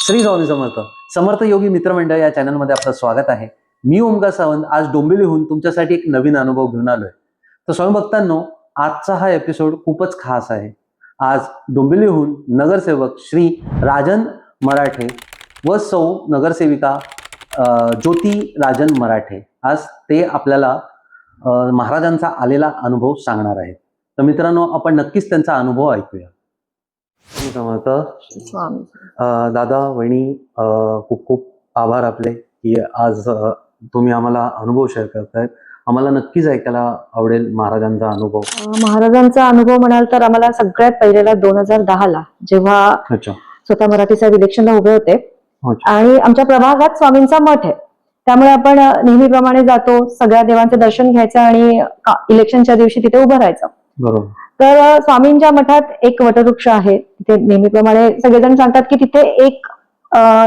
श्री स्वामी समर्थ. समर्थ योगी मित्रमंडळ या चॅनलमध्ये आपलं स्वागत आहे. मी ओमकार सावंत आज डोंबिवलीहून तुमच्यासाठी एक नवीन अनुभव घेऊन आलोय. तर स्वामी भक्तांनो, आजचा हा एपिसोड खूपच खास आहे. आज डोंबिवलीहून नगरसेवक श्री राजन मराठे व सौ नगरसेविका ज्योती राजन मराठे आज ते आपल्याला महाराजांचा आलेला अनुभव सांगणार आहेत. तर मित्रांनो, आपण नक्कीच त्यांचा अनुभव ऐकूया. समर्थ. दादा, वहिनी, खूप खूप आभार आपले की आज तुम्ही आम्हाला अनुभव शेअर करतायत. आम्हाला नक्कीच ऐकायला आवडेल महाराजांचा अनुभव. महाराजांचा अनुभव म्हणाल तर आम्हाला सगळ्यात पहिल्याला 2010 जेव्हा स्वतः मराठीच्या इलेक्शनला उभे होते आणि आमच्या प्रभागात स्वामींचा मठ आहे, त्यामुळे आपण नेहमीप्रमाणे जातो, सगळ्या देवांचे दर्शन घ्यायचं आणि इलेक्शनच्या दिवशी तिथे उभं राहायचं. बरोबर. तर स्वामींच्या मठात एक वटवृक्ष आहे. तिथे नेहमीप्रमाणे सगळेजण सांगतात की तिथे एक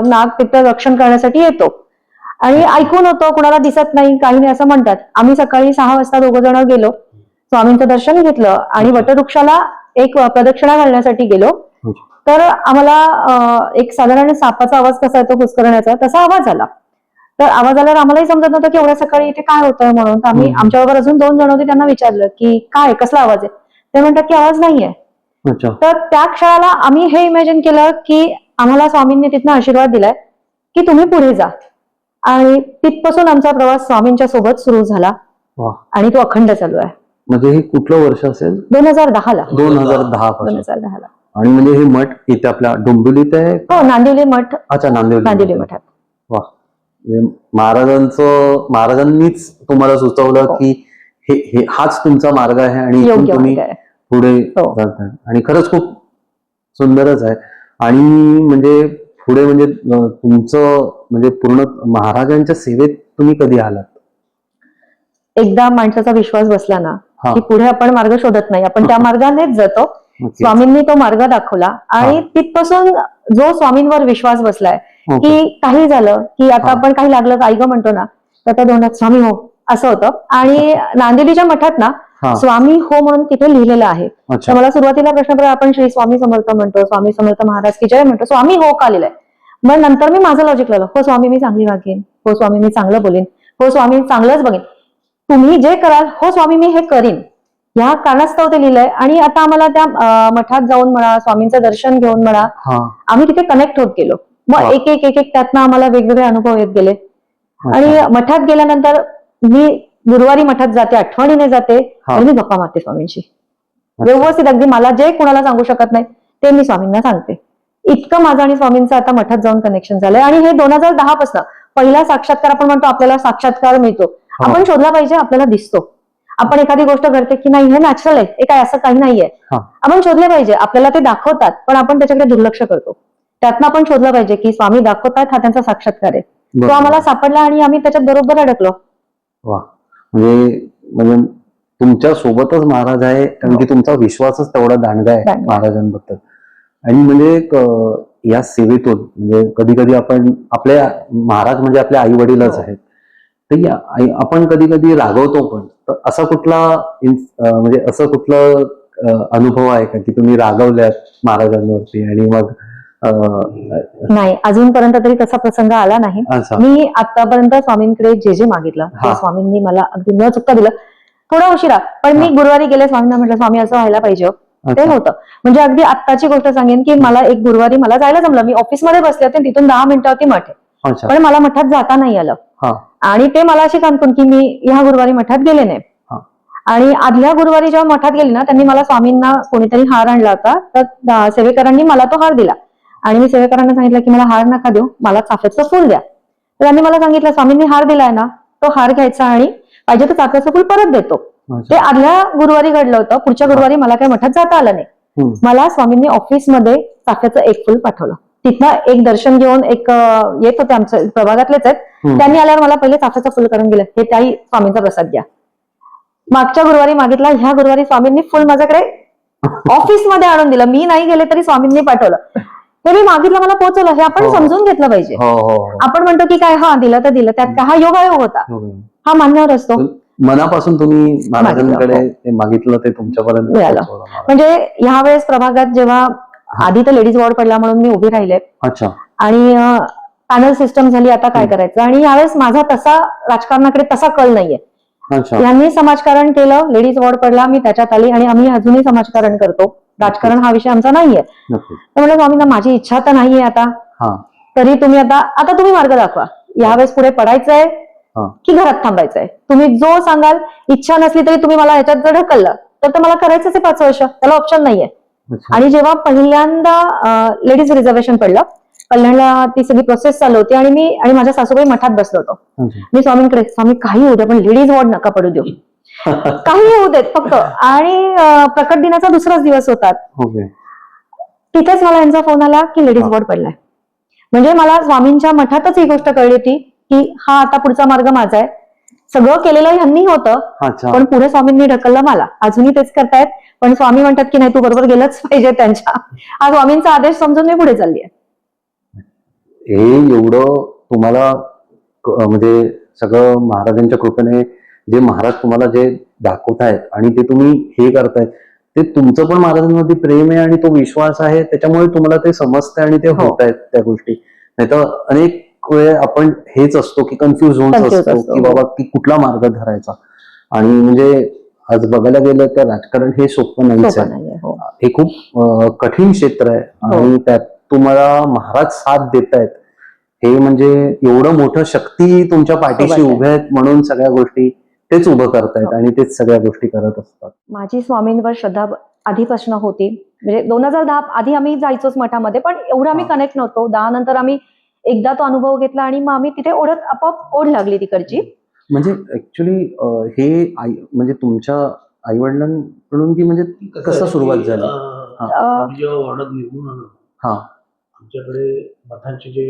नाग तिथे रक्षण करण्यासाठी येतो आणि ऐकून होतो, कुणाला दिसत नाही, काही नाही असं म्हणतात. आम्ही सकाळी 6 वाजता 2 जण गेलो, स्वामींचं दर्शन घेतलं आणि वटवृक्षाला एक प्रदक्षिणा घालण्यासाठी गेलो. तर आम्हाला एक साधारण सापाचा आवाज कसा येतो पुष्करण्याचा, तसा आवाज आला. तर आवाज आल्यावर आम्हालाही समजत नव्हतं की एवढ्या सकाळी इथे काय होतंय म्हणून. आम्ही आमच्याबरोबर अजून 2 जण होते, त्यांना विचारलं की काय, कसला आवाज आहे. ते म्हणतात की आवाज नाहीये. तर त्या क्षणाला आम्ही हे इमॅजिन केलं की आम्हाला स्वामींनी तिथनं आशीर्वाद दिलाय की तुम्ही पुढे जा, आणि तिथपासून आमचा प्रवास स्वामींच्या सोबत सुरू झाला आणि तो अखंड चालू आहे. म्हणजे हे कुठलं वर्ष असेल? 2010 2010 आणि म्हणजे हे मठ इथे आपल्या डोंबिवलीत आहे? हो, नांदिवली मठ. अच्छा, नांदिवली मठात. वा. महाराजांनीच तुम्हाला सुचवलं की हे हाच तुमचा मार्ग आहे आणि तुम्ही पुढे जाताय आणि खरंच खूप सुंदरच आहे. आणि म्हणजे पुढे म्हणजे तुमचं म्हणजे पूर्ण महाराजांच्या सेवेत तुम्ही कधी आलात? एकदा माणसाचा विश्वास बसला ना की पुढे आपण मार्ग शोधत नाही, आपण त्या मार्गानेच जातो. स्वामींनी तो मार्ग दाखवला आणि तिथपासून जो स्वामींवर विश्वास बसलाय की काही झालं की आता आपण काही लागलं का ऐक म्हणतो ना, तर त्या दोनात स्वामी हो असं होतं. आणि नांदिवलीच्या मठात ना स्वामी हो म्हणून तिथे लिहिलेलं आहे. तर मला सुरुवातीला प्रश्न पडला, आपण श्री स्वामी समर्थ म्हणतो, स्वामी समर्थ महाराज की जय म्हणतो, स्वामी हो का लिहिलंय. मग नंतर मी माझं लॉजिक लावलं, हो स्वामी मी चांगली वागेन, हो स्वामी मी चांगलं बोलेन, हो स्वामी चांगलंच बघेन, तुम्ही जे कराल हो स्वामी मी हे करीन, या कारणास्तव ते लिहिलंय. आणि आता आम्हाला त्या मठात जाऊन म्हणा, स्वामींचं दर्शन घेऊन म्हणा, आम्ही तिथे कनेक्ट होत गेलो. मग एक एक एक एक त्यातनं आम्हाला वेगवेगळे अनुभव येत गेले. आणि मठात गेल्यानंतर मी गुरुवारी मठात जाते, आठवणीने जाते आणि मी गप्पा मारते स्वामींशी व्यवस्थित. अगदी मला जे कोणाला सांगू शकत नाही ते मी स्वामींना सांगते. इतकं माझं आणि स्वामींचं आता मठात जाऊन कनेक्शन झालंय. आणि हे 2010 पासून पहिला साक्षात्कार आपण म्हणतो, आपल्याला साक्षात्कार मिळतो, आपण शोधला पाहिजे, आपल्याला दिसतो. आपण एखादी गोष्ट करते की नाही हे नॅचरल आहे, हे काय असं काही नाहीये, आपण शोधले पाहिजे. आपल्याला ते दाखवतात पण आपण त्याच्याकडे दुर्लक्ष करतो. त्यातनं आपण शोधलं पाहिजे की स्वामी दाखवतात, हा त्यांचा साक्षात्कार आहे. तो आम्हाला सापडला आणि आम्ही त्याच्यात बरोबर अडकलो. वा. म्हणजे तुमच्या सोबतच महाराज आहे, कारण की तुमचा विश्वासच तेवढा दांडगा आहे महाराजांबद्दल. आणि म्हणजे या सेवेतून म्हणजे कधी कधी आपण आपल्या महाराज म्हणजे आपले आई वडीलच आहेत, तर आपण कधी कधी रागवतो पण. तर असा कुठला म्हणजे असं कुठलं अनुभव आहे का की तुम्ही रागवल्यात महाराजांवरती आणि मग? नाही, अजूनपर्यंत तरी तसा प्रसंग आला नाही. मी आतापर्यंत स्वामींकडे जे जे मागितलं ते स्वामींनी मला अगदी न चुकता दिलं. थोडा उशिरा, पण मी गुरुवारी गेले, स्वामींना म्हटलं स्वामी असं व्हायला पाहिजे, ते होतं. म्हणजे अगदी आत्ताची गोष्ट सांगेन की मला एक गुरुवारी मला जायला जमलं. मी ऑफिसमध्ये बसले होते, तिथून 10 मिनिटावरती मठ आहे, पण मला मठात जाता नाही आलं. आणि ते मला अशी कानकून की मी ह्या गुरुवारी मठात गेले नाही. आणि आदल्या गुरुवारी जेव्हा मठात गेले ना, त्यांनी मला स्वामींना कोणीतरी हार आणला होता, तर सेवेकरांनी मला तो हार दिला. आणि मी सेवेकरांना सांगितलं की मला हार नका देऊ, मला चाफ्याचं फुल द्या. तर त्यांनी मला सांगितलं स्वामींनी हार दिलाय ना, तो हार घ्यायचा आणि पाहिजे तर चाफ्याचं फुल परत देतो. ते आदल्या गुरुवारी घडलं होतं. पुढच्या गुरुवारी मला काही मठात जाता आलं नाही. मला स्वामींनी ऑफिसमध्ये चाफ्याचं एक फुल पाठवलं. तिथनं एक दर्शन घेऊन एक येत होते, आमच्या प्रभागातलेच आहेत, त्यांनी आल्यावर मला पहिले चाफ्याचं फुल करून गेलं, हे त्याही स्वामींचा प्रसाद घ्या. मागच्या गुरुवारी मागितला, ह्या गुरुवारी स्वामींनी फुल माझ्याकडे ऑफिसमध्ये आणून दिलं. मी नाही गेले तरी स्वामींनी पाठवलं. ते मी मागितलं, मला पोहोचवलं. हे आपण समजून घेतलं पाहिजे. आपण म्हणतो की काय, हा दिलं तर दिलं, त्यात काय, हा योगायोग होता, हा मान्यवर असतो. मनापासून तुम्ही महाराजांकडे मागितलं, ते तुमच्यापर्यंत मिळालं. म्हणजे ह्या वेळेस प्रभागात जेव्हा आधी तर लेडीज वॉर्ड पडला म्हणून मी उभी राहिले, आणि पॅनल सिस्टम झाली, आता काय करायचं. आणि यावेळेस माझा तसा राजकारणाकडे तसा कल नाहीये. अच्छा. यांनी समाजकारण केलं, लेडीज वॉर्ड पडला, मी त्याच्यात आली आणि आम्ही अजूनही समाजकारण करतो. राजकारण हा विषय आमचा नाहीये. नक्की. तर म्हणलं स्वामींना माझी इच्छा तर नाहीये आता, हा. तरी तुम्ही आता तुम्ही मार्ग दाखवा. यावेळेस पुढे पडायचंय हा. की घरात थांबायचंय. तुम्ही जो सांगाल, इच्छा नसली तरी तुम्ही मला ह्याच्यात जर ढकललं तर मला करायचंच आहे 5 वर्ष, त्याला ऑप्शन नाहीये. अच्छा. आणि जेव्हा पहिल्यांदा लेडीज रिझर्वेशन पडलं, कल्याणला ती सगळी प्रोसेस चालू होती आणि मी आणि माझ्या सासूबाई मठात बसलो होतो. अच्छा. मी स्वामींकडे, स्वामी काही होऊ द्या पण लेडीज वॉर्ड नका पडू देऊ, काही होऊ देत फक्त. आणि प्रकट दिनाचा दुसराच दिवस होता. ओके. तिथेच मला यांचा फोन आला की लेडीज वॉर्ड पडलाय. म्हणजे मला स्वामींच्या मठातच ही गोष्ट कळली होती की हा आता पुढचा मार्ग माझा आहे. सगळं केलेलं ह्यांनी होतं, अच्छा. पण पुढे स्वामींनी ढकललं मला. अजूनही तेच करतायत, पण स्वामी म्हणतात की नाही, तू बरोबर गेलंच पाहिजे त्यांच्या. हा स्वामींचा आदेश समजून मी पुढे चालली आहे. हे एवढं तुम्हाला म्हणजे सगळं महाराजांच्या कृपेने जे महाराज तुम्हाला जे दाखवतायत आणि ते तुम्ही हे करतायत, ते तुमचं पण महाराजांमध्ये प्रेम आहे आणि तो विश्वास आहे, त्याच्यामुळे तुम्हाला ते समजतंय आणि ते होत आहेत त्या गोष्टी. नाही तर अनेक वेळ आपण हेच असतो की कन्फ्युज होऊन असतो की बाबा की कुठला मार्ग धरायचा. आणि म्हणजे आज बघायला गेलं तर राजकारण हे सोपं नाहीच आहे. हे खूप कठीण क्षेत्र आहे आणि त्यात तुम्हाला महाराज साथ देत आहेत, हे म्हणजे एवढं मोठं शक्ती तुमच्या पाठीशी उभ्या आहेत म्हणून सगळ्या गोष्टी तेच उभं करतायत आणि तेच सगळ्या गोष्टी करत असतात. माझी स्वामींवर श्रद्धा आधीपासून होती. म्हणजे 2010 आधी आम्ही जायचोच मठामध्ये, पण एवढं आम्ही कनेक्ट नव्हतो. 10 नंतर आम्ही एकदा तो अनुभव घेतला आणि मग आम्ही तिथे ओढत आपोआप ओढ लागली तिकडची. म्हणजे ऍक्च्युली हे म्हणजे तुमच्या आई वडिलांकडून की म्हणजे कसं सुरुवात झाली? जेव्हा वाढत निघून आलो, हा, आमच्याकडे मठांचे जे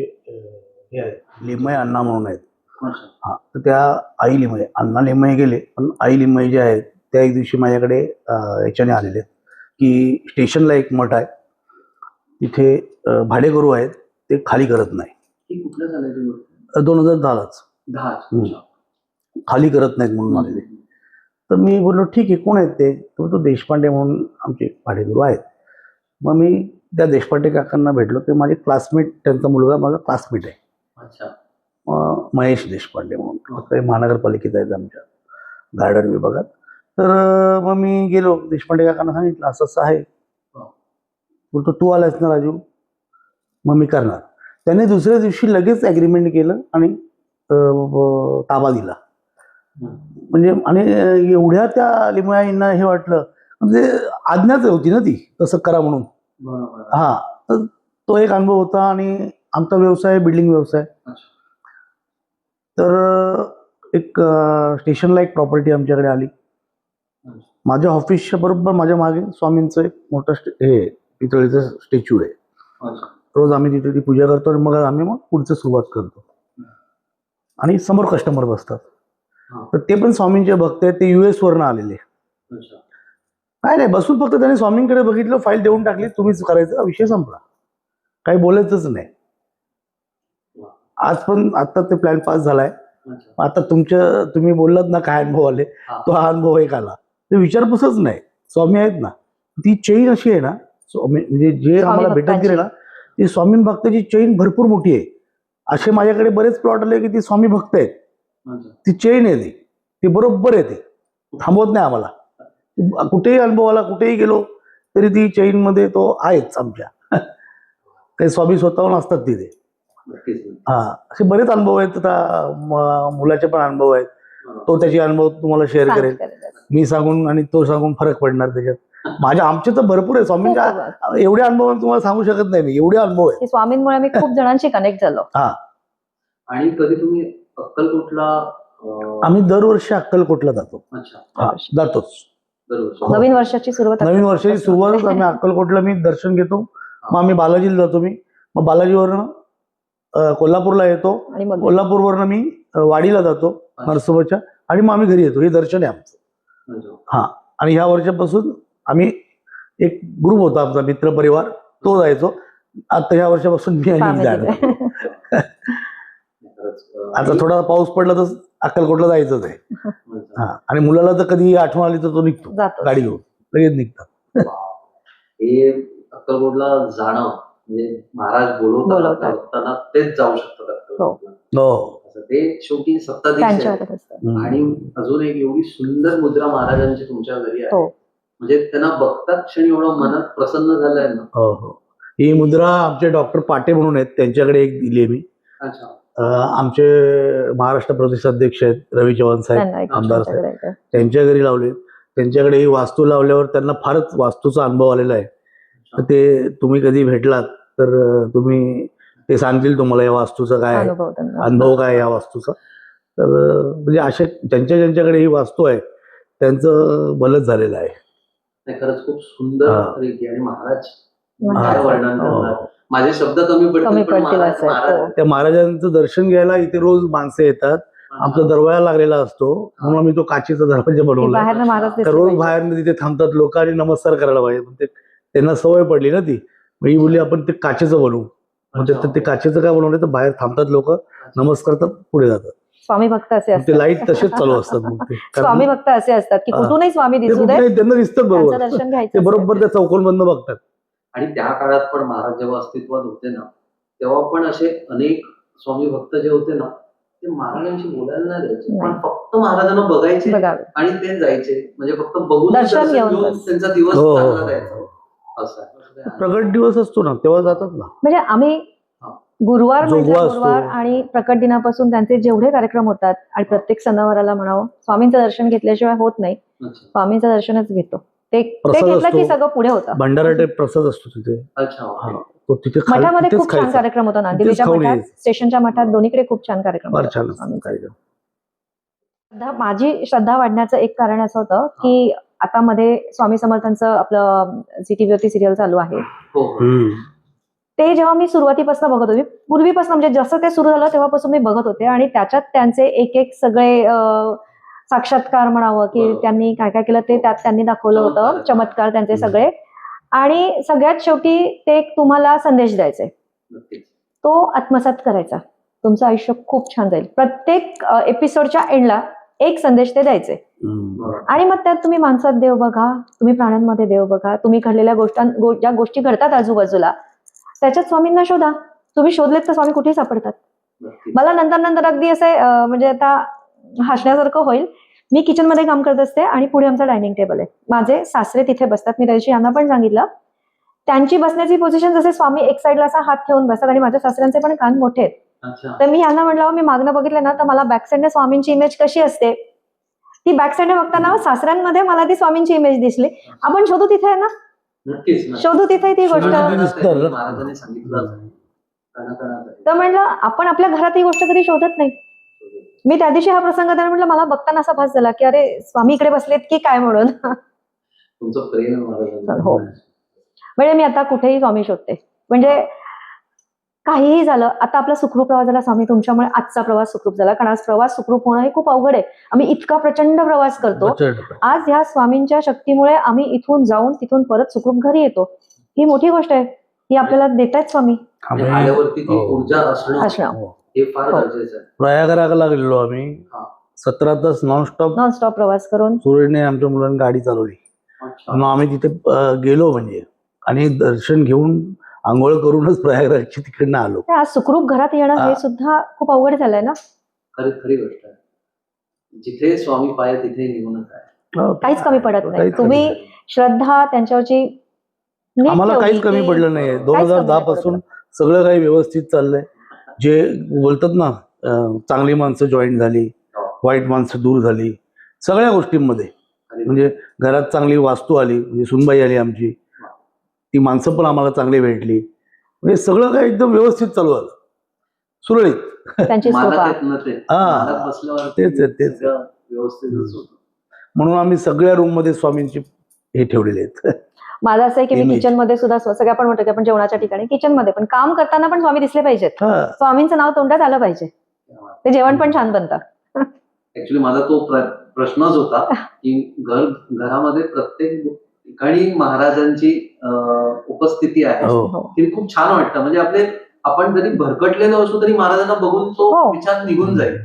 हे आहेत, लिमय अण्णा म्हणून आहेत. हा, तर त्या आई लिमय, अण्णा लिमय गेले, पण आई लिमय जे आहेत त्या एक दिवशी माझ्याकडे याच्याने आलेले की स्टेशनला एक मठ आहे, तिथे भाडेकरू आहेत, ते खाली करत नाही. कुठल्या झालं? 2010लाच 10. खाली करत नाहीत म्हणून आलेले. तर मी बोललो ठीक आहे, कोण आहेत ते? तो देशपांडे म्हणून आमचे भाडेकरू आहेत. मग मी त्या देशपांडे काकांना भेटलो. ते माझे क्लासमेट, त्यांचा मुलगा माझा क्लासमेट आहे. अच्छा. महेश देशपांडे म्हणून, ते महानगरपालिकेत आहेत आमच्या गार्डन विभागात. तर मग मी गेलो, देशपांडे काकांना सांगितलं असं असं आहे. बोलतो तू आलास ना राजू, मग मी करणार. त्याने दुसऱ्या दिवशी लगेच ॲग्रीमेंट केलं आणि ताबा दिला. म्हणजे आणि एवढ्या त्या लिमयांना हे वाटलं, म्हणजे आज्ञाच होती ना ती तसं करा म्हणून. हा, तर तो एक अनुभव होता. आणि आमचा व्यवसाय बिल्डिंग व्यवसाय. तर एक स्टेशनला एक प्रॉपर्टी आमच्याकडे आली. माझ्या ऑफिसच्या बरोबर माझ्या मागे स्वामींचं एक मोठं हे पितळीचं स्टॅच्यू आहे. रोज आम्ही तिथे ती पूजा करतो आणि मग पुढचं सुरुवात करतो. आणि समोर कस्टमर बसतात. तर ते पण स्वामींचे भक्त आहेत, ते US वरनं आलेले. काय नाही, बसून फक्त त्याने स्वामींकडे बघितलं, फाईल देऊन टाकली, तुम्हीच करायचं, विषय संपला, काही बोलायचंच नाही. आज पण आता ते प्लॅन पास झालाय. आता तुम्ही बोललात ना काय अनुभव आले, तो हा अनुभव एक आला. ते विचारपूसच नाही, स्वामी आहेत ना, ती चेन अशी आहे ना, स्वामी म्हणजे जे आम्हाला भेटत गेले ना, ती स्वामी भक्ताची चेन भरपूर मोठी आहे. असे माझ्याकडे बरेच प्लॉट आले की ती स्वामी भक्त आहेत. ती चेन आहे, ती बरोबर आहे, ती थांबवत नाही आम्हाला. कुठेही अनुभव आला, कुठेही गेलो तरी ती चेन मध्ये तो आहेच आमच्या. काही स्वामी स्वतःहून असतात तिथे. हा, असे बरेच अनुभव आहेत. आता मुलाचे पण अनुभव आहेत. तो त्याचे अनुभव तुम्हाला शेअर करेल. मी सांगून आणि तो सांगून फरक पडणार त्याच्यात. आमचे तर भरपूर आहे स्वामींच्या, एवढे अनुभव तुम्हाला सांगू शकत नाही मी, एवढे अनुभव आहेत. स्वामींमुळे मी खूप जणांशी कनेक्ट झालो. हा, आणि कधी तुम्ही अक्कलकोटला? आम्ही दरवर्षी अक्कलकोटला जातो. अच्छा. जातोच. नवीन वर्षाची सुरुवात आम्ही अक्कलकोटला मी दर्शन घेतो. मग आम्ही बालाजीला जातो. मग बालाजीवरनं कोल्हापूरला येतो. कोल्हापूरवरनं मी वाडीला जातो नरसोबाच्या, आणि मग आम्ही घरी येतो. हे दर्शन आहे आमचं. हा, आणि ह्या वर्षापासून आम्ही एक ग्रुप होता आमचा मित्र परिवार, तो जायचो. आता ह्या वर्षापासून मी जायचो. आता थोडा पाऊस पडला तर अक्कलकोटला जायचंच आहे. हा, आणि मुलाला तर कधी आठवण आली तर तो निघतो गाडी घेऊन, लगेच निघतात. हे अक्कलकोटला जाणं म्हणजे महाराज बोलवताना भक्तांना तेच जाऊ शकतात. हो. असं ते शेवटी सत्ताधीश त्यांच्या आहे. हातात असतं. आणि अजून एक एवढी सुंदर मुद्रा महाराजांची तुमच्या घरी आहे, हो. म्हणजे त्यांना बघताच क्षणी एवढं मनात प्रसन्न झालंय ना. हो हो. ही मुद्रा आमचे डॉक्टर पाटे म्हणून आहेत, त्यांच्याकडे एक दिली मी. अच्छा. आमचे महाराष्ट्र प्रदेश अध्यक्ष आहेत रवी चव्हाण साहेब, त्यांना एक आमदार साहेब, त्यांच्याकडे आहे. त्यांच्या घरी लावले. त्यांच्याकडे ही वास्तू लावल्यावर त्यांना फारच वास्तूचा अनुभव आलेला आहे. तर ते तुम्ही कधी भेटलात तर तुम्ही ते सांगतील तुम्हाला या वास्तूचा काय अनुभव त्यांना. अनुभव काय या वास्तूचा. तर म्हणजे असे ज्यांच्याकडे ही वास्तू आहे त्यांचं भलंच झालेलं आहे. नाही, खरंच खूप सुंदर हा. रीती आणि महाराज महाराज. काय वर्णन हो. करणार. माझे शब्द कमी कमी पडतील पण पडतील महाराज असं आहे. महाराज हो. त्या महाराजांचं दर्शन घ्यायला इथे रोज माणसं येतात. आमचा दरवाजा लागलेला असतो म्हणून आम्ही तो काचेचा दरवाजा बनवला. बाहेर महाराज तर दिसले रोज पाहिजे. बाहेर तिथे थांबतात लोक आणि नमस्कार करायला पाहिजे. पण ते त्यांना सवय पडली ना ती. मग ही बोलली आपण ते काचेचं बनवू. म्हणजे ते काचेचं काय बनवलं तर बाहेर थांबतात लोक, नमस्कार करतात, पुढे जातात. स्वामी भक्त असे ते असतात. लाईट तसेच चालू असतात मग ते. स्वामी भक्त असे असतात की हा. कुठूनही स्वामी ते दिसू दे, कुठेही त्यांना दिसतात त्यांचं बरोबर. दर्शन ते घ्यायचं. बरोबर त्या चौकोनमधनं बघतात. आणि त्या काळात पण महाराज जेव्हा अस्तित्वात होते ना, तेव्हा पण असे अनेक स्वामी भक्त जे होते ना, ते महाराजांशी बोलायला नाही द्यायचे, पण फक्त महाराजांना बघायचे बघावे. आणि ते जायचे. म्हणजे फक्त बघून दर्शन घेऊन बस. त्यांचा दिवस हो, चांगला हो, जायचा. हो. असं आहे. प्रगट दिवस असतो ना तेव्हा जातात ना. म्हणजे आम्ही हा. गुरुवार जोगवा म्हटलं असतो. गुरुवार आणि प्रकट दिनापासून त्यांचे जेवढे कार्यक्रम होतात आणि प्रत्येक सणावाराला म्हणावं स्वामींचं दर्शन घेतल्याशिवाय होत नाही. अच्छा. स्वामींचं दर्शनच घेतो. ते प्रसाद घेतलं की असतो. सगळं पुढे होतं. भंडारा टाईप प्रसाद असतो तिथे. अच्छा. हा. तो तिथे मठामध्ये तिथेच खूप छान खायचा. कार्यक्रम होतो. नांदिवलीच्या खाऊन मठात, यायचं. स्टेशनच्या मठात, दोन्हीकडे खूप छान कार्यक्रम फार होतो छान असतो स्वामींचा. कार्यक्रम. माझी श्रद्धा वाढण्याचं एक कारण असं होतं की आता मध्ये स्वामी समर्थांचं आपलं झी टीव्हीवरती सिरियल चालू आहे. हो. ते जेव्हा मी सुरुवातीपासून बघत होते, पूर्वीपासून म्हणजे जसं ते सुरू झालं तेव्हापासून मी बघत होते आणि त्याच्यात त्यांचे एक एक सगळे साक्षात्कार म्हणावं की बरोबर. त्यांनी काय काय केलं ते त्यात त्यांनी दाखवलं होतं. चमत्कार. चमत्कार त्यांचे सगळे. आणि सगळ्यात शेवटी ते एक तुम्हाला संदेश द्यायचे, नक्कीच. तो आत्मसात करायचा. तुमचं आयुष्य खूप छान जाईल. प्रत्येक एपिसोडच्या एंडला एक संदेश ते द्यायचे. बरोबर. आणि मग त्यात तुम्ही माणसात देव बघा, तुम्ही प्राण्यांमध्ये देव बघा, तुम्ही घडलेल्या ज्या गोष्टी घडतात आजूबाजूला त्याच्यात स्वामींना शोधा. तुम्ही शोधलेत तर स्वामी कुठेही सापडतात. नक्कीच. मला नंतर अगदी असे म्हणजे आता हसण्यासारखं होईल. मी किचनमध्ये काम करत असते आणि पुढे आमचा डायनिंग टेबल आहे. माझे सासरे तिथे बसतात. मी त्या दिवशी यांना पण सांगितलं, त्यांची बसण्याची पोझिशन जसे स्वामी एक साईडला असा हात ठेवून बसतात आणि माझ्या सासऱ्यांचे पण कान मोठे आहेत. अच्छा. तर मी यांना म्हटलं मी मागणं बघितलं ना तर मला बॅक साईडने स्वामींची इमेज कशी असते ती बॅक साईडने बघताना सासऱ्यांमध्ये मला ती स्वामींची इमेज दिसली. आपण शोधू तिथे आहे ना, नक्कीच ना. शोधू तिथे ती गोष्ट. महाराजांनी सांगितलं कणाकणात आहे. तर म्हटलं आपण आपल्या घरात ही गोष्ट कधी शोधत नाही. मी त्या दिवशी हा प्रसंग त्याने म्हटलं मला बघताना असा भास झाला की अरे स्वामी इकडे बसलेत की काय म्हणून. तुमचं प्रेम आहे महाराजांचं. हो. म्हणजे मी आता कुठेही स्वामी शोधते. म्हणजे काहीही झालं, आता आपला सुखरूप प्रवास झाला स्वामी तुमच्यामुळे आजचा प्रवास सुखरूप झाला. कारण आज प्रवास सुखरूप होणं हे खूप अवघड आहे. आम्ही इतका प्रचंड प्रवास करतो. आज ह्या स्वामींच्या शक्तीमुळे आम्ही इथून जाऊन तिथून परत सुखरूप घरी येतो. ही मोठी गोष्ट आहे. ही आपल्याला देतायत स्वामी. आल्यावरती ती ऊर्जा असणं हे फार गरजेचं आहे. प्रयागराजला गेलेलो आम्ही. 17 तास नॉनस्टॉप प्रवास करून सूर्यने आमच्या मुलांनी गाडी चालवली. मग आम्ही तिथे गेलो म्हणजे आणि दर्शन घेऊन आंघोळ करूनच प्रयागराजची तिकडनं आलो. आज सुखरूप घरात येणं हे सुद्धा खूप अवघड झालंय ना. खरी गोष्ट आहे. जिथे स्वामी पाय तिथे निघूनच आहे. काहीच कमी पडत नाही. तुम्ही श्रद्धा त्यांच्यावरची आम्हाला काहीच कमी पडलं नाहीये. 2010 पासून सगळं काही व्यवस्थित चाललंय. जे बोलतात ना चांगली माणसं जॉईन झाली, वाईट माणसं दूर झाली, सगळ्या गोष्टींमध्ये. म्हणजे घरात चांगली वास्तू आली, म्हणजे सुनबाई आली आमची, ती माणसं पण आम्हाला चांगली भेटली. म्हणजे सगळं काही एकदम व्यवस्थित चालू झालं, सुरळीत. त्यांची तेच म्हणून आम्ही सगळ्या रूम मध्ये स्वामींची हे ठेवलेले आहेत. माझं असं आहे की मी किचन मध्ये सुद्धा सगळ्या पण म्हणतो की आपण जेवणाच्या ठिकाणी किचन मध्ये पण काम करताना पण स्वामी दिसले पाहिजेत. स्वामींचं नाव तोंडात आलं पाहिजे, ते जेवण पण छान बनतं. ऍक्च्युली माझा तो प्रश्नच होता की घरामध्ये प्रत्येक ठिकाणी महाराजांची उपस्थिती आहे. ती खूप छान वाटतं. म्हणजे आपण जरी भरकटलेलो असू तरी महाराजांना बघून तो विचार निघून जाईल.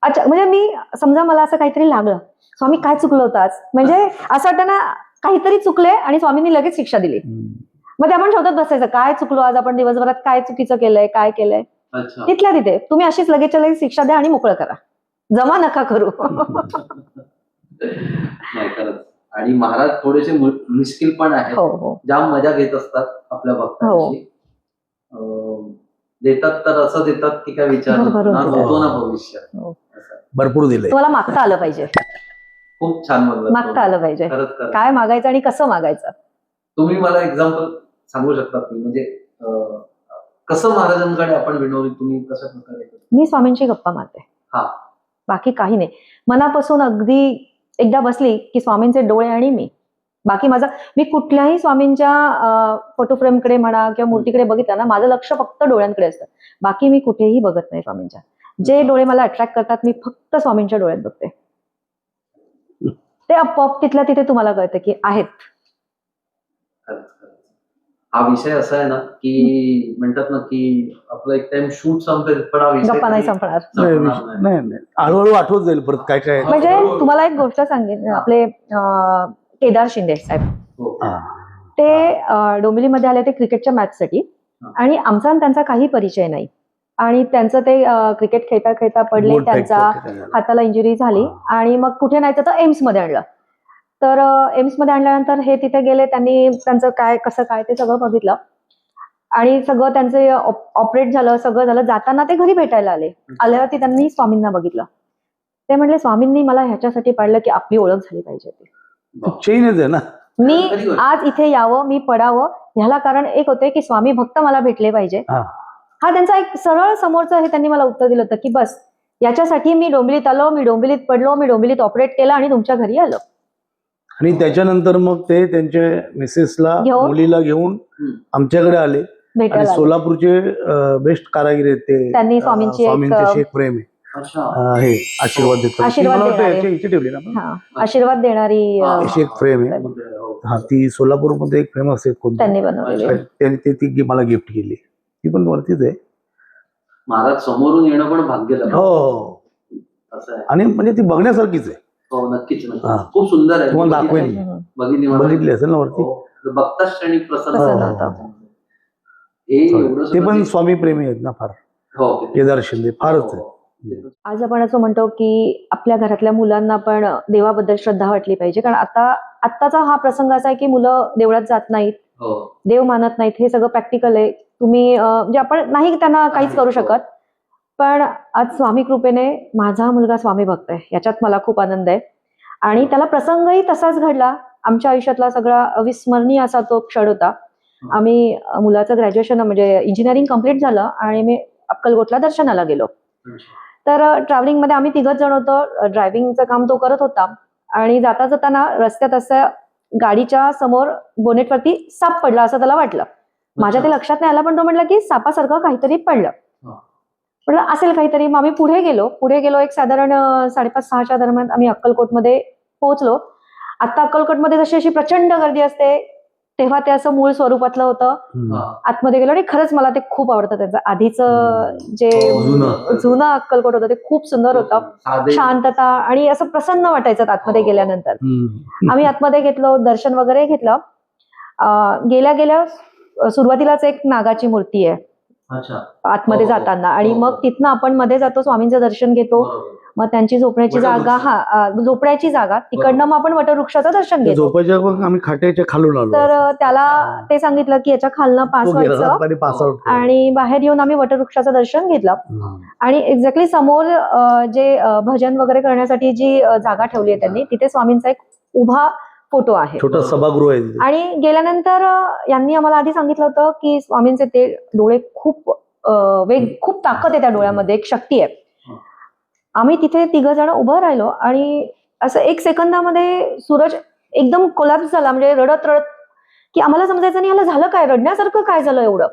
अच्छा, म्हणजे मी समजा मला असं काहीतरी लागलं, स्वामी काय चुकलं होतं आज, म्हणजे असं वाटतं ना काहीतरी चुकले आणि स्वामींनी लगेच शिक्षा दिली. मग ते आपण शोधत बसायचं काय चुकलो आज आपण दिवसभरात, काय चुकीचं केलंय, काय केलंय. अच्छा. तिथल्या तिथे तुम्ही अशीच लगेचच्या लगेच शिक्षा द्या आणि मोकळं करा, जमा नका करू. नाही खरंच. आणि महाराज थोडेसे मिस्किल पण आहेत, हो हो जाम मजा घेत असतात आपल्या भक्तांची. देतात तर असं देतात की काय विचार बरोबर ना होतं. होतो ना भविष्य. हो. असं. भरपूर दिले. तुम्हाला मागता आलं पाहिजे, खूप छान म्हणलं. मागता आलं पाहिजे खरंच खरंच. काय मागायचं आणि कसं मागायचं. तुम्ही मला एक्झाम्पल सांगू शकता की म्हणजे कसं महाराजांकडे आपण विनवणी तुम्ही कशा प्रकारे? मी स्वामींची गप्पा मारते, हा. बाकी काही नाही. मनापासून अगदी एकदा बसली की स्वामींचे डोळे आणि बाकी मी कुठल्याही स्वामींच्या फोटो फ्रेमकडे म्हणा किंवा मूर्तीकडे बघितलं ना, माझं लक्ष फक्त डोळ्यांकडे असतं. बाकी मी कुठेही बघत नाही स्वामींच्या. जे डोळे मला अट्रॅक्ट करतात मी फक्त स्वामींच्या डोळ्यात बघते. ते आपोआप तिथल्या तिथे तुम्हाला कळतं की आहेत. हा विषय असा आहे ना की म्हणतात ना की आपला एक टाइम शूट संपेल पण हा विषय गप्पा नाही कधी संपणार. नाही नाही हळूहळू आठवत जाईल परत काय काय. म्हणजे तुम्हाला एक गोष्ट सांगेन, आपले केदार शिंदे साहेब, हो. ते डोंबिवलीमध्ये आले ते क्रिकेटच्या मॅचसाठी, आणि आमचा आणि त्यांचा काही परिचय नाही. आणि त्यांचं ते क्रिकेट खेळता खेळता पडले, बोट त्यांचा fracture झालं. हाताला इंजुरी झाली आणि मग कुठे नाही तर एम्स मध्ये आणलं. तर एम्स मध्ये आणल्यानंतर हे तिथे गेले, त्यांनी त्यांचं काय कसं काय ते सगळं बघितलं आणि सगळं त्यांचे ऑपरेट झालं, सगळं झालं. जाताना ते घरी भेटायला आल्यावरती त्यांनी स्वामींना बघितलं. ते म्हणले स्वामींनी मला ह्याच्यासाठी पाडलं की आपली ओळख झाली पाहिजे. चेनच आहे ना. मी आज इथे यावं, मी पडावं, ह्याला कारण एक होते की स्वामी भक्त मला भेटले पाहिजे. हा त्यांचा एक सरळ समोरचं हे त्यांनी मला उत्तर दिलं होतं की बस याच्यासाठी मी डोंबिवलीत आलो, मी डोंबिवलीत पडलो, मी डोंबिवलीत ऑपरेट केलं आणि तुमच्या घरी आलो. आणि त्याच्यानंतर मग ते त्यांच्या मिसेसला मुलीला घेऊन आमच्याकडे आले. आणि भेटायला आले. सोलापूरचे बेस्ट कारागीर आहेत ते. त्यांनी स्वामींचे शेख प्रेम आहे. हे आशीर्वाद देतात. आशीर्वाद देणारे. इथे ठेवली ना आपण. हा, आशीर्वाद देणारी शेख प्रेम आहे. हा, ती सोलापूरमध्ये एक फेमस आहे कोणती, त्यांनी बनवलेली. त्यांनी ती मला गिफ्ट केली. ती पण वरतीच आहे. महाराज समोरून येणं पण भाग्य लागतं. हो असं आहे. आणि म्हणजे ती बघण्यासारखीच आहे. हो नक्कीच नक्कीच. खूप सुंदर आहे. तुम्हाला दाखवेन. बघितली असेल ना वरती. बघता श्रेणी प्रसन्न होतं. ते पण स्वामी प्रेमी आहेत ना फार. हो. केदार शिंदे फारच आहे. आज आपण असं म्हणतो की आपल्या घरातल्या मुलांना पण देवाबद्दल श्रद्धा वाटली पाहिजे, कारण आत्ताचा हा प्रसंग असा आहे की मुलं देवळात जात नाहीत, देव मानत नाहीत. हे सगळं प्रॅक्टिकल आहे. तुम्ही म्हणजे आपण नाही त्यांना काहीच करू शकत. पण आज स्वामी कृपेने माझा मुलगा स्वामी भक्त आहे, याच्यात मला खूप आनंद आहे. आणि त्याला प्रसंगही तसाच घडला. आमच्या आयुष्यातला सगळा अविस्मरणीय असा तो क्षण होता. आम्ही मुलाचं ग्रॅज्युएशन म्हणजे इंजिनिअरिंग कम्प्लीट झालं आणि मी अक्कलकोटला दर्शनाला गेलो. तर ट्रॅव्हलिंग मध्ये आम्ही 3 जण होतो. ड्रायव्हिंगचं काम तो करत होता आणि जाता जाताना रस्त्यात असं गाडीच्या समोर बोनेटवरती साप पडला असं त्याला वाटलं. माझ्या ते लक्षात नाही आलं, पण तो म्हटलं की सापासारखं काहीतरी पडलं. म्हटलं असेल काहीतरी. मग आम्ही पुढे गेलो एक साधारण 5:30-6च्या दरम्यान आम्ही अक्कलकोटमध्ये पोहोचलो. आता अक्कलकोटमध्ये जशी अशी प्रचंड गर्दी असते, तेव्हा ते असं मूळ स्वरूपातलं होतं. आतमध्ये गेलो आणि खरंच मला ते खूप आवडतं. त्याचं आधीचं जे जुनं अक्कलकोट होतं ते खूप सुंदर होतं. शांतता आणि असं प्रसन्न वाटायचं आतमध्ये गेल्यानंतर. आम्ही आतमध्ये घेतलो, दर्शन वगैरे घेतलं. गेल्या गेल्या सुरुवातीलाच एक नागाची मूर्ती आहे आतमध्ये जाताना, आणि मग तिथनं आपण मध्ये जातो, स्वामींचं दर्शन घेतो. मग त्यांची झोपण्याची जागा तिकडनं मग आपण वटवृक्षाचं दर्शन घेतो. आम्ही खाट्याच्या खालून आलो. तर त्याला ते सांगितलं की याच्या खालनं पास व्हायचं आणि बाहेर येऊन आम्ही वटवृक्षाचं दर्शन घेतलं. आणि एक्झॅक्टली समोर जे भजन वगैरे करण्यासाठी जी जागा ठेवली आहे त्यांनी, तिथे स्वामींचा एक उभा फोटो आहे, छोटा सभागृह आहे. आणि गेल्यानंतर यांनी आम्हाला आधी सांगितलं होतं की स्वामींचे ते डोळे खूप खूप ताकद आहे त्या डोळ्यामध्ये, एक शक्ती आहे. आम्ही तिथे 3 जण उभं राहिलो आणि असं 1 सेकंदामध्ये सूरज एकदम कोलॅप्स झाला. म्हणजे रडत की आम्हाला समजायचं नाही याला झालं काय, रडण्यासारखं काय झालं एवढं.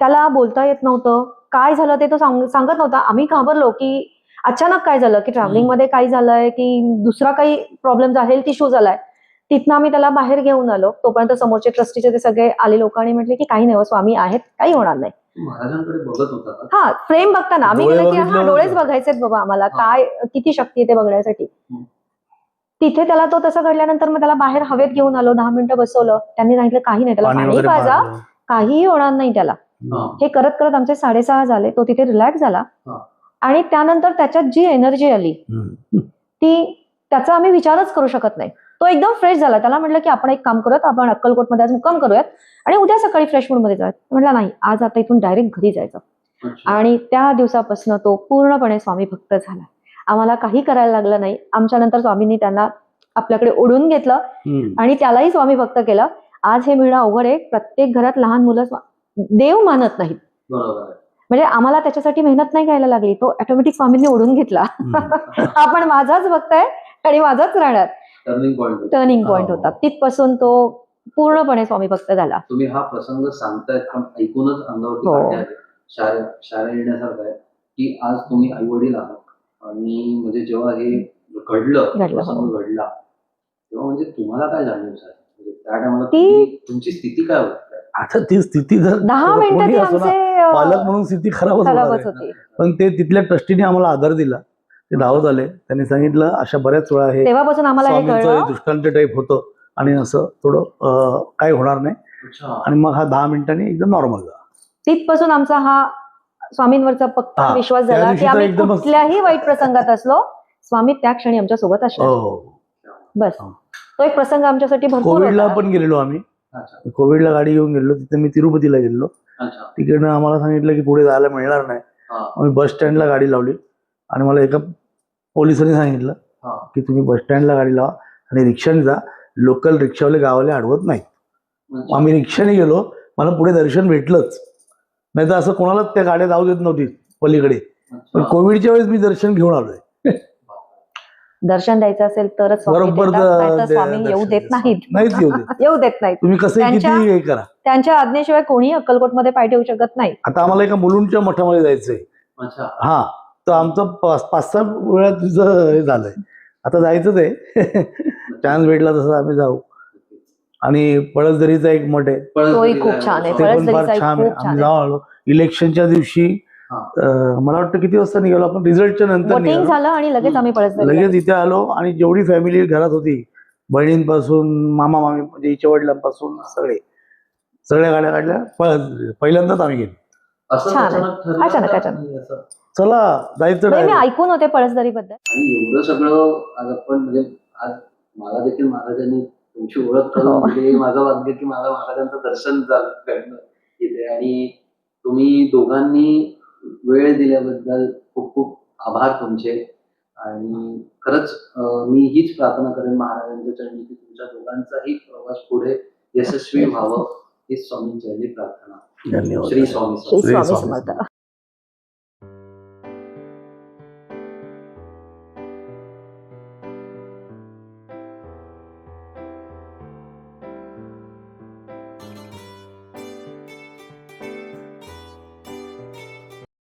त्याला बोलता येत नव्हतं, काय झालं ते तो सांगत नव्हता. आम्ही घाबरलो की अचानक काय झालं, की ट्रॅव्हलिंग मध्ये काय झालंय, की दुसरा काही प्रॉब्लेम झाला, हेल्थ इश्यू झालाय. तिथनं आम्ही त्याला बाहेर घेऊन आलो. तोपर्यंत समोरचे ट्रस्टीचे ते सगळे आले लोक आणि म्हटले की काही नाही, स्वामी आहेत, काही होणार नाही. महाराजांकडे बघत होता. हा, फ्रेम बघताना आम्ही गेलो की हा डोळेच बघायचेत बाबा आम्हाला, काय किती शक्ती आहे ते बघण्यासाठी. तिथे त्याला तो तसं घडल्यानंतर मग त्याला बाहेर हवेत घेऊन आलो, 10 मिनिटं बसवलं. त्यांनी सांगितलं काही नाही, त्याला पाणी पाणी वगैरे पाजा, पाजलं. काहीही होणार नाही त्याला. हे करत करत आमचे 6:30 झाले. तो तिथे रिलॅक्स झाला हा. आणि त्यानंतर त्याच्यात जी एनर्जी आली ती त्याचा आम्ही विचारच करू शकत नाही. तो एकदम फ्रेश झाला. त्याला म्हटलं की आपण एक काम करूयात, आपण अक्कलकोटमध्ये आज मुक्काम करूयात आणि उद्या सकाळी फ्रेश मूड मध्ये जाऊयात. म्हटलं नाही, आज आता इथून डायरेक्ट घरी जायचं. आणि त्या दिवसापासून तो पूर्णपणे स्वामी भक्त झाला. आम्हाला काही करायला लागलं नाही. आमच्या नंतर स्वामींनी त्यांना आपल्याकडे ओढून घेतलं आणि त्यालाही स्वामी भक्त केलं. आज हे मिळणं अवघड आहे. प्रत्येक घरात लहान मुलं देव मानत नाहीत. म्हणजे आम्हाला त्याच्यासाठी मेहनत नाही घ्यायला लागली. तो ऑटोमॅटिक स्वामींनी ओढून घेतला. आपण माझाच भक्त आहे आणि माझाच राहणार. टर्निंग पॉइंट होता. तिथपासून तो पूर्णपणे स्वामी भक्त झाला. तुम्ही हा प्रसंग सांगतायत पण ऐकूनच अंगावरती काटे आले. शाळा येण्यासारखं आहे की आज तुम्ही आई वडील आहात आणि म्हणजे जेव्हा हे प्रसंग घडला तेव्हा म्हणजे तुम्हाला काय जाणीव झाली? म्हणजे त्या टायमाला तुमची स्थिती काय होती? आता ती स्थिती जर 10 मिनिटं ती आमचे पालक म्हणून स्थिती खराबच होती. पण ते तिथल्या ट्रस्टीने आम्हाला आधार दिला. ते धावत आले. त्यांनी सांगितलं अशा बऱ्याच वेळा हे तेव्हापासून आम्हाला हे कळलं दृष्टांत टाईप होतं आणि असं थोडं काय होणार नाही. आणि मग हा 10 मिनिटांनी एकदम नॉर्मल झाला. तिथपासून आमचा हा स्वामींवरचा पक्का विश्वास झाला की आम्ही कुठल्याही वाईट प्रसंगात असलो, स्वामी त्या क्षणी आमच्या सोबत असणार. बस तो एक प्रसंग आमच्यासाठी भरपूर कोविडला होता. पण गेलेलो आम्ही. कोविडला गाडी घेऊन गेलो. तिथे मी तिरुपतीला गेलो. तिकडनं आम्हाला सांगितलं की पुढे जायला मिळणार नाही. आम्ही बस स्टँडला गाडी लावली आणि मला एका पोलिसांनी सांगितलं की तुम्ही बस स्टँडला गाडी लावा आणि रिक्षाने जा. लोकल रिक्षावाले गावाले अडवत नाही. आम्ही रिक्षाने गेलो. मला पुढे दर्शन भेटलंच. नाही तर असं कोणालाच त्या गाड्या जाऊ देत नव्हती पलीकडे. पण कोविडच्या वेळेस मी दर्शन घेऊन आलोय. दर्शन द्यायचं असेल तरच बरोबर स्वामी येऊ देत नाहीत. येऊ देत नाहीत. तुम्ही कसं किती हे करा, त्यांच्या आज्ञेशिवाय कोणी अक्कलकोटमध्ये पाय ठेवू शकत नाही. आता आम्हाला एका मुलुंडच्या मठामध्ये जायचंय. हा तर आमचं 5-6 वेळा तुझं हे झालंय. आता जायचंच आहे. चान्स भेटला तसं आम्ही जाऊ. आणि पळसदरीचा एक मठ आहे. तोही खूप छान आहे. ते पण फार छान आहे. आम्ही जाऊ आलो. इलेक्शनच्या दिवशी मला वाटतं किती वाजता निघालो आपण, रिझल्टच्या नंतर झालं आणि लगेच आम्ही लगेच इथे आलो. आणि जेवढी फॅमिली घरात होती, बहिणींपासून मामा मामी म्हणजे हिच्या वडिलांपासून सगळ्या गाड्या काढल्या. पहिल्यांदाच आम्ही गेलो. अचानक चला जायचं. मी ऐकून होते पळसदरी बद्दल. आणि एवढं सगळं आज आपण म्हणजे आज मला देखील महाराजांनी तुमची ओळख करून दिली. माझं भाग्य की मला महाराजांचं दर्शन झालं इथे. आणि तुम्ही दोघांनी वेळ दिल्याबद्दल खूप खूप आभार तुमचे. आणि खरंच मी हीच प्रार्थना करेन महाराजांच्या चरणी की तुमच्या दोघांचाही प्रवास पुढे यशस्वी व्हावं. हीच स्वामींच्या चरणी प्रार्थना. धन्यवाद. श्री स्वामी. समर्थ.